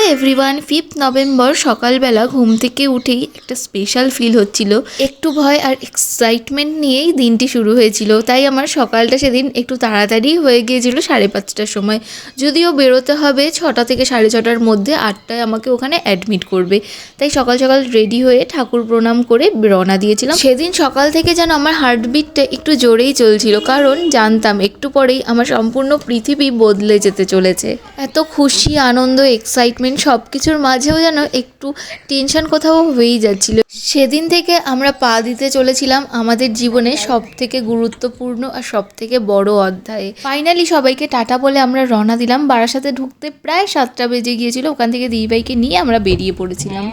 Hello everyone, 5 November সকালবেলা ঘুম থেকে উঠেই একটা স্পেশাল ফিল হচ্ছিল। একটু ভয় আর এক্সাইটমেন্ট নিয়েই দিনটি শুরু হয়েছিল, তাই আমার সকালটা সেদিন একটু তাড়াতাড়ি হয়ে গিয়েছিল 5:30টার সময়। যদিও বেরোতে হবে 6টা থেকে 6:30টার মধ্যে, 8টায় আমাকে ওখানে অ্যাডমিট করবে। তাই সকাল সকাল রেডি হয়ে ঠাকুর প্রণাম করে রওনা দিয়েছিলাম। সেদিন সকাল থেকে যেন আমার হার্টবিটটা একটু জোরেই চলছিল, কারণ জানতাম একটু পরেই আমার সম্পূর্ণ পৃথিবী বদলে যেতে চলেছে। এত খুশি, আনন্দ, এক্সাইটমেন্ট সব কিছুর মাঝেও যেন একটু টেনশন কোথাও হয়েই যাচ্ছিল। সেদিন থেকে আমরা পা দিতে চলেছিলাম আমাদের জীবনে সব থেকে গুরুত্বপূর্ণ আর সব থেকে বড় অধ্যায়ে। ফাইনালি সবাইকে টাটা বলে আমরা রওনা দিলাম। বারাসাতে ঢুকতে প্রায় 7টা বেজে গিয়েছিল। ওখান থেকে দিদিভাইকে নিয়ে আমরা বেরিয়ে পড়েছিলাম।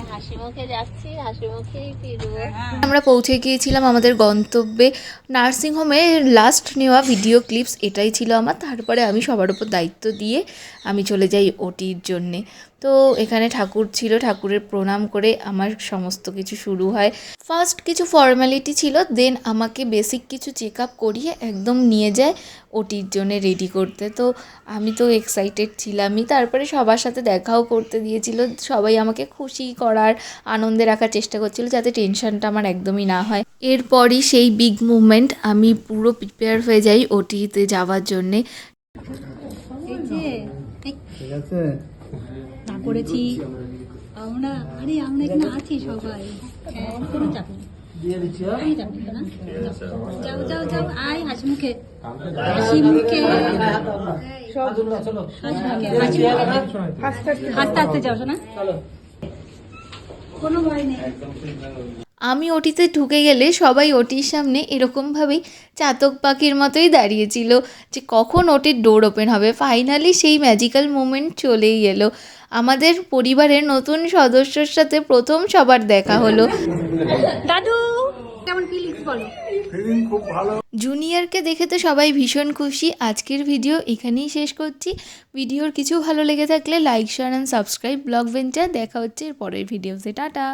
আমরা পৌঁছে গিয়েছিলাম আমাদের গন্তব্যে। নার্সিংহোমে লাস্ট নেওয়া ভিডিও ক্লিপস এটাই ছিল আমার। তারপরে আমি সবার উপর দায়িত্ব দিয়ে আমি চলে যাই ওটির জন্যে। তো এখানে ঠাকুর ছিল, ঠাকুরের প্রণাম করে আমার সমস্ত কিছু শুরু হয়। ফার্স্ট কিছু ফর্মালিটি ছিল, দেন আমাকে বেসিক কিছু চেক আপ করিয়ে একদম নিয়ে যায় ওটির জন্য রেডি করতে। তো আমি তো এক্সাইটেড ছিলামই। তারপরে সবার সাথে দেখাও করতে দিয়েছিল, সবাই আমাকে খুশি করার, আনন্দে রাখার চেষ্টা করছিল যাতে টেনশনটা আমার একদমই না হয়। এরপরই সেই বিগ মুভমেন্ট, আমি পুরো প্রিপেয়ার হয়ে যাই ওটিতে যাওয়ার জন্যে। ঠিক আছে না করেছি আমরা, আমরা এখানে আছি সবাই, কোনো চাপ নেই, দিয়ে দিচ্ছি। আমি চাপ নেই না, যাও যাও যাও, আয় হাসি মুখে, হাসি মুখে, চলো হাসি মুখে, হাসতে হাসতে যাও না, কোনো ভয় নেই। আমি ওটিতে ঢুকে গেলে সবাই ওটির সামনে এরকমভাবেই চাতক পাখির মতোই দাঁড়িয়েছিল যে কখন ওটির ডোর ওপেন হবে। ফাইনালি সেই ম্যাজিক্যাল মোমেন্ট চলেই এলো। আমাদের পরিবারের নতুন সদস্যর সাথে প্রথম সবার দেখা হলো। দাদু কেমন ফিলিংস বলো? খুব ভালো। জুনিয়রকে দেখে তো সবাই ভীষণ খুশি। আজকের ভিডিও এখানেই শেষ করছি। ভিডিওর কিছু ভালো লেগে থাকলে like, share and subscribe blog venture. দেখা হচ্ছে এর পরের ভিডিওতে। টাটা।